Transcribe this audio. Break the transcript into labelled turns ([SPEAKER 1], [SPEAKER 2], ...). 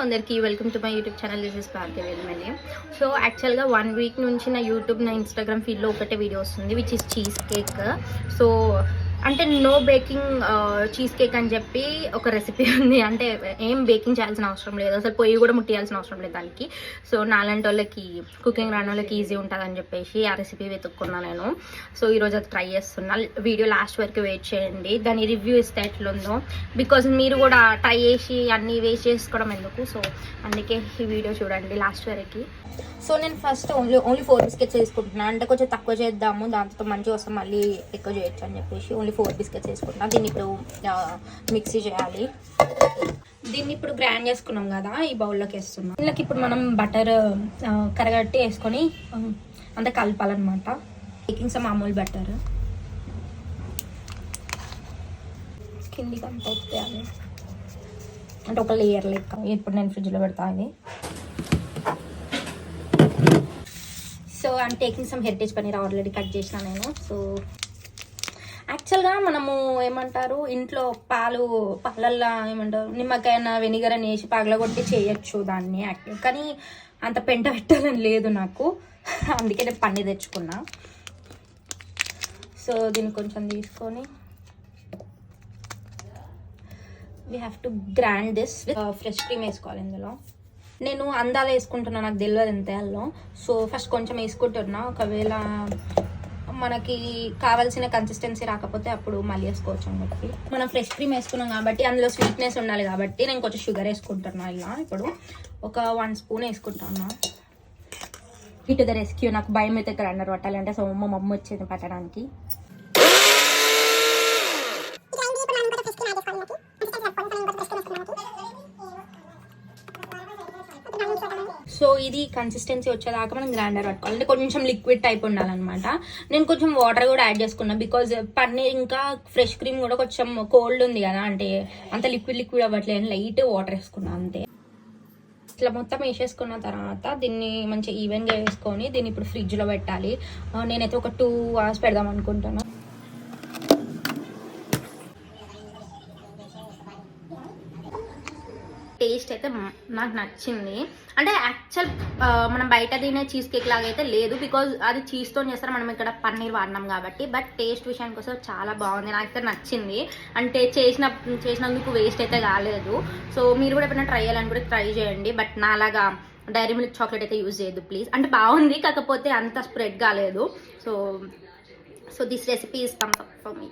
[SPEAKER 1] అందరికీ welcome to my YouTube channel. This is Bhargavi. So యాక్చువల్గా 1 week నుంచి నా యూట్యూబ్ నా ఇన్స్టాగ్రామ్ ఫీడ్లో ఒకటే వీడియో వస్తుంది, which is cheese cake. So అంటే నో బేకింగ్ చీజ్ కేక్ అని చెప్పి ఒక రెసిపీ ఉంది. అంటే ఏం బేకింగ్ చేయాల్సిన అవసరం లేదు, అసలు పొయ్యి కూడా ముట్టియాల్సిన అవసరం లేదు దానికి. సో నాలాంటి వాళ్ళకి కుకింగ్ రాని వాళ్ళకి ఈజీ ఉంటుంది అని చెప్పేసి ఆ రెసిపీ వెతుక్కున్నా నేను. సో ఈరోజు అది ట్రై చేస్తున్నా. వీడియో లాస్ట్ వరకు వెయిట్ చేయండి, దాని రివ్యూ ఇస్తే ఎట్లుందో. బికాజ్ మీరు కూడా ట్రై చేసి అన్నీ వేస్ట్ చేసుకోవడం ఎందుకు, సో అందుకే ఈ వీడియో చూడండి లాస్ట్ వరకు. సో నేను ఫస్ట్ ఓన్లీ 4 బిస్కెట్స్ వేసుకుంటున్నాను. అంటే కొంచెం తక్కువ చేద్దాము, దాంతో మంచిగా వస్తాం, మళ్ళీ ఎక్కువ చేయొచ్చు అని చెప్పేసి ఓన్లీ 4 బిస్కెట్స్ వేసుకుంటున్నాను. దీన్ని ఇప్పుడు మిక్సీ చేయాలి. దీన్ని ఇప్పుడు గ్రైండ్ చేసుకున్నాం కదా, ఈ బౌల్లోకి వేస్తున్నాం. దీనికి ఇప్పుడు మనం బటర్ కరగట్టి వేసుకొని అంతా కలపాలన్నమాట. బేకింగ్ సమ్ అమూల్ బటర్ కిందికి అంతా వచ్చేయాలి, అంటే ఒక లేయర్ లెక్క. ఇప్పుడు నేను ఫ్రిడ్జ్లో పెడతాను. So I'm taking some heritage paneer, already cut చేసిన నేను. సో యాక్చువల్గా మనము ఏమంటారు, ఇంట్లో పాలల్లో ఏమంటారు నిమ్మకాయ వెనిగర్ అని వేసి పగలగొట్టి చేయొచ్చు దాన్ని. కానీ అంత పెంట పెట్టాలని లేదు నాకు, అందుకే నేను పన్నీర్ తెచ్చుకున్నా. సో దీన్ని కొంచెం తీసుకొని we have to grind this with fresh cream వేసుకోవాలి. ఇందులో నేను అందాలు వేసుకుంటున్నా, నాకు తెలియదు ఎంత వేయాలో. సో ఫస్ట్ కొంచెం వేసుకుంటున్నా, ఒకవేళ మనకి కావాల్సిన కన్సిస్టెన్సీ రాకపోతే అప్పుడు మళ్ళీ వేసుకోవచ్చు అని చెప్పి. మనం ఫ్రెష్ క్రీమ్ వేసుకున్నాం కాబట్టి అందులో స్వీట్నెస్ ఉండాలి కాబట్టి నేను కొంచెం షుగర్ వేసుకుంటున్నా. ఇలా ఇప్పుడు ఒక 1 స్పూన్ వేసుకుంటున్నా. హిట్ ద రెస్క్యూ, నాకు భయం అయితే గ్రైండర్ పట్టాలంటే. సో మా మమ్మ వచ్చేది పట్టడానికి. సో ఇది కన్సిస్టెన్సీ వచ్చేదాకా మనం గ్రైండర్ పట్టుకోవాలి, అంటే కొంచెం లిక్విడ్ టైప్ ఉండాలన్నమాట. నేను కొంచెం వాటర్ కూడా యాడ్ చేసుకున్నా, బికాజ్ పన్నీర్ ఇంకా ఫ్రెష్ క్రీమ్ కూడా కొంచెం కోల్డ్ ఉంది కదా, అంటే అంత లిక్విడ్ అవ్వట్లేదు, లైట్ వాటర్ వేసుకున్నా అంతే. ఇట్లా మొత్తం వేసేసుకున్న తర్వాత దీన్ని మంచిగా ఈవెన్గా వేసుకొని దీన్ని ఇప్పుడు ఫ్రిడ్జ్లో పెట్టాలి. నేనైతే ఒక 2 hours పెడదాం అనుకుంటున్నాను. టేస్ట్ అయితే నాకు నచ్చింది. అంటే యాక్చువల్ మనం బయట తినే చీజ్ కేక్ లాగా అయితే లేదు, బికాజ్ అది చీజ్తో చేస్తారు, మనం ఇక్కడ పన్నీర్ వాడినాం కాబట్టి. బట్ టేస్ట్ విషయానికి వస్తే చాలా బాగుంది, నాకైతే నచ్చింది. అంటే చేసినందుకు వేస్ట్ అయితే కాలేదు. సో మీరు కూడా ఎప్పుడైనా ట్రై చేయాలని కూడా ట్రై చేయండి. బట్ నాలాగా డైరీ మిల్క్ చాక్లెట్ అయితే యూజ్ చేయొద్దు ప్లీజ్. అంటే బాగుంది, కాకపోతే అంత స్ప్రెడ్ కాలేదు. So this recipe is thumbs up for me.